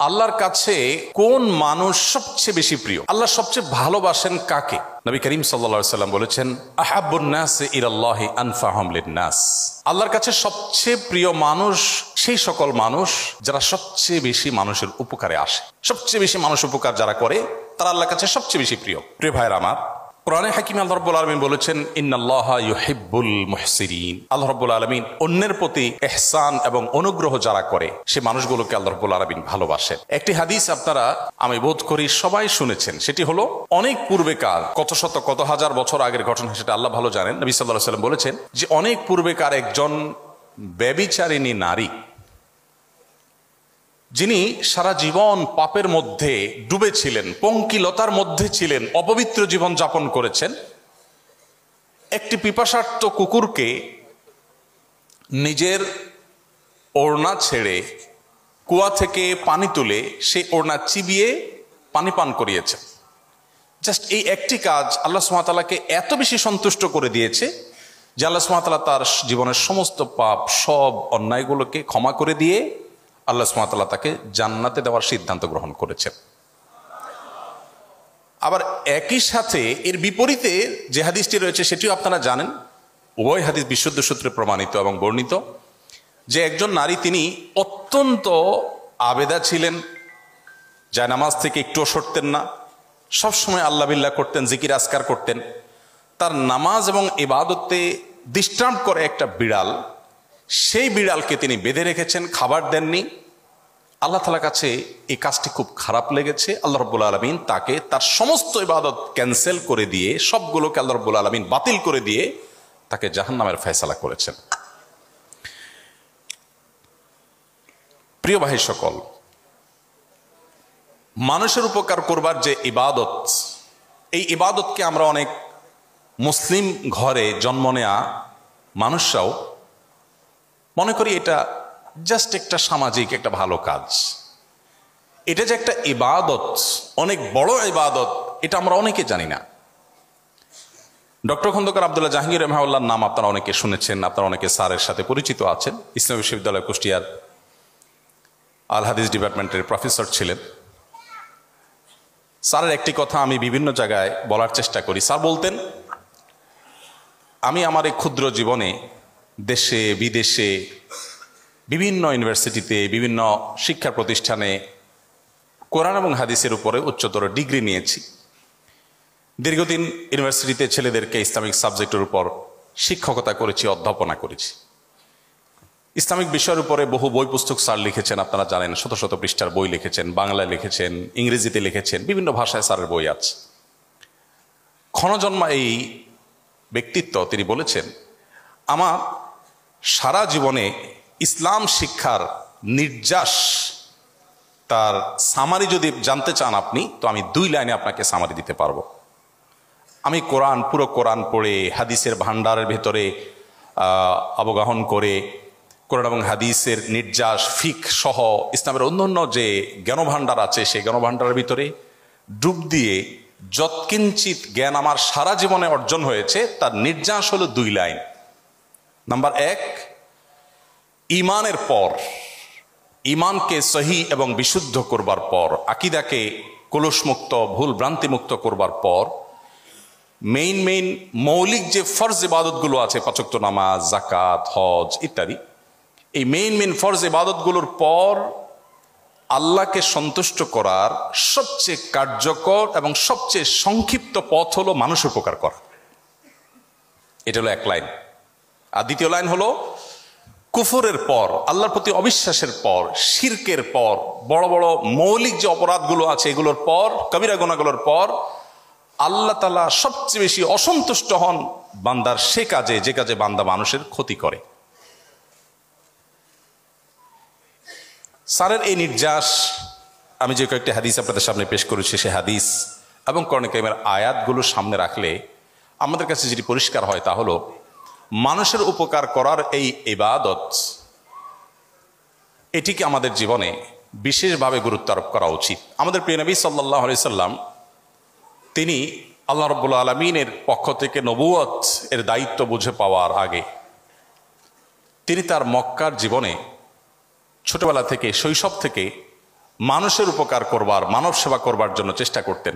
আল্লাহর কাছে কোন মানুষ সবচেয়ে বেশি প্রিয়? আল্লাহ সবচেয়ে ভালোবাসেন কাকে? নবী করিম সাল্লাল্লাহু আলাইহি সাল্লাম বলেছেন, আহাব্বুন নাসি ইলাল্লাহি আনফাহুম লিন-নাস। আল্লাহর কাছে সবচেয়ে প্রিয় মানুষ সেই সকল মানুষ যারা সবচেয়ে বেশি মানুষের উপকারে আসে। সবচেয়ে বেশি মানুষ উপকার যারা করে তারা আল্লাহর কাছে সবচেয়ে বেশি প্রিয়। প্রিয় ভাইরা আমার, কোরআনে হাকিমে আল্লাহ রাব্বুল আলামিন বলেছেন, ইন্নাল্লাহা ইউহিব্বুল মুহসিনিন। আল্লাহ রাব্বুল আলামিন অন্যের প্রতি ইহসান এবং অনুগ্রহ যারা করে সে মানুষগুলোকে আল্লাহ রাব্বুল আলামিন ভালোবাসেন। একটি হাদিস আপনারা আমি বোধ করি সবাই শুনেছেন, সেটি হলো অনেক পূর্বেকার, কত শত কত হাজার বছর আগের ঘটনা, সেটা আল্লাহ ভালো জানেন। নবী সাল্লাল্লাহু আলাইহি ওয়াসাল্লাম বলেছেন যে অনেক পূর্বেকার একজন ব্যভিচারিণী নারী, যিনি সারা জীবন পাপের মধ্যে ডুবেছিলেন, পঙ্কিলতার মধ্যে ছিলেন, অপবিত্র জীবন যাপন করেছেন, একটি পিপাসার্ত কুকুরকে নিজের ওড়না ছেড়ে কুয়া থেকে পানি তুলে সেই ওড়না চিবিয়ে পানি পান করিয়েছেন। জাস্ট এই একটি কাজ আল্লাহ সুবহানাহু ওয়া তাআলাকে এত বেশি সন্তুষ্ট করে দিয়েছে যে আল্লাহ সুবহানাহু ওয়া তাআলা তার জীবনের সমস্ত পাপ, সব অন্যায়গুলোকে ক্ষমা করে দিয়ে আল্লাহ সুবহানাহু ওয়া তাআলা তাকে জান্নাতে দেওয়ার সিদ্ধান্ত গ্রহণ করেছেন। আবার একই সাথে এর বিপরীতে যে হাদিসটি রয়েছে সেটিও আপনারা জানেন, উভয় হাদিস বিশুদ্ধ সূত্রে প্রমাণিত এবং বর্ণিত, যে একজন নারী তিনি অত্যন্ত আবেদা ছিলেন, জায়নামাজ থেকে একটুও সরতেন না, সবসময় আল্লাহ বিল্লাহ করতেন, জিকির আজকার করতেন। তার নামাজ এবং ইবাদতে ডিস্টার্ব করে একটা বিড়াল, সেই বিড়ালকে তিনি বেঁধে রেখেছেন, খাবার দেননি। আল্লাহ তাআলার কাছে এই কাজটি খুব খারাপ লেগেছে। আল্লাহ রাব্বুল আলামিন তাকে তার সমস্ত ইবাদত ক্যান্সেল করে দিয়ে, সবগুলোকে আল্লাহ রাব্বুল আলামিন বাতিল করে দিয়ে তাকে জাহান্নামের ফয়সালা করেছেন। প্রিয় ভাই সকল, মানুষের উপকার করবার যে ইবাদত, এই ইবাদতকে আমরা অনেক মুসলিম ঘরে জন্ম নেয়া মানুষরাও মনে করি এটা জাস্ট একটা সামাজিক একটা ভালো কাজ। এটা যে একটা ইবাদত, অনেক বড় ইবাদত, এটা আমরা অনেকে জানি না। ডক্টর খন্দকার আব্দুল্লাহ জাহাঙ্গীর রাহিমাহুল্লাহর নাম আপনারা অনেকে শুনেছেন, আপনারা অনেকে স্যারের সাথে পরিচিত আছেন। ইসলামী বিশ্ববিদ্যালয় কুষ্টিয়ার আল হাদিস ডিপার্টমেন্টের প্রফেসর ছিলেন। স্যারের একটি কথা আমি বিভিন্ন জায়গায় বলার চেষ্টা করি। স্যার বলতেন, আমি আমার এই ক্ষুদ্র জীবনে দেশে বিদেশে বিভিন্ন ইউনিভার্সিটিতে, বিভিন্ন শিক্ষা প্রতিষ্ঠানে কোরআন এবং হাদিসের উপরে উচ্চতর ডিগ্রি নিয়েছি। দীর্ঘদিন ইউনিভার্সিটিতে ছেলেদেরকে ইসলামিক সাবজেক্টের উপর শিক্ষকতা করেছি, অধ্যাপনা করেছি। ইসলামিক বিষয়ের উপরে বহু বই পুস্তক স্যার লিখেছেন, আপনারা জানেন, শত শত পৃষ্ঠার বই লিখেছেন, বাংলায় লিখেছেন, ইংরেজিতে লিখেছেন, বিভিন্ন ভাষায় স্যারের বই আছে। ক্ষণজন্মা এই ব্যক্তিত্ব, তিনি বলেছেন, আমার সারা জীবনে ইসলাম শিক্ষার নির্যাস, তার সামারি যদি জানতে চান আপনি, তো আমি 2 লাইনে আপনাকে সামারি দিতে পারবো। আমি কোরআন, পুরো কোরআন পড়ে হাদিসের ভান্ডারের ভেতরে অবগাহন করে কোরআন এবং হাদিসের নির্যাস, ফিক সহ ইসলামের অন্যান্য যে জ্ঞানভাণ্ডার আছে সেই জ্ঞানভাণ্ডারের ভিতরে ডুব দিয়ে যৎকিঞ্চিত জ্ঞান আমার সারা জীবনে অর্জন হয়েছে, তার নির্যাস হলো 2 লাইন। নাম্বার 1, ইমানের পর, ইমানকে সহি এবং বিশুদ্ধ করবার পর, আকীদাকে কলুষমুক্ত, ভুল ভ্রান্তিমুক্ত করবার পর, মেইন মৌলিক যে ফরজ ইবাদতগুলো আছে, 5 ওয়াক্ত নামাজ, যাকাত, হজ ইত্যাদি, এই মেইন ফরজ ইবাদতগুলোর পর আল্লাহকে সন্তুষ্ট করার সবচেয়ে কার্যকর এবং সবচেয়ে সংক্ষিপ্ত পথ হলো মানুষ উপকার করা। এটা হলো 1 লাইন। আর দ্বিতীয় লাইন হলো, কুফরের পর, আল্লাহর প্রতি অবিশ্বাসের পর, শিরকের পর, বড় বড় মৌলিক যে অপরাধগুলো আছে এগুলোর পর, কবিরা গুনাহগুলোর পর আল্লাহ তাআলা সবচেয়ে বেশি অসন্তুষ্ট হন বান্দার সে কাজে, যে কাজে বান্দা মানুষের ক্ষতি করে। স্যারের এই নির্যাস, আমি যে কয়েকটি হাদিস আপনাদের সামনে পেশ করেছি, সে হাদিস এবং কোরআন কারীমের আয়াতগুলো সামনে রাখলে আমাদের কাছে যেটি পরিষ্কার হয় তা হলো, মানুষের উপকার করার এই ইবাদত, এটিকে আমাদের জীবনে বিশেষভাবে গুরুত্ব আরোপ করা উচিত। আমাদের প্রিয় নবী সাল্লাল্লাহু আলাইহি সাল্লাম, তিনি আল্লাহ রাব্বুল আলামিনের পক্ষ থেকে নবুয়ত এর দায়িত্ব বুঝে পাওয়ার আগে তিনি তার মক্কার জীবনে ছোটবেলা থেকে, শৈশব থেকে মানুষের উপকার করবার, মানব সেবা করবার জন্য চেষ্টা করতেন।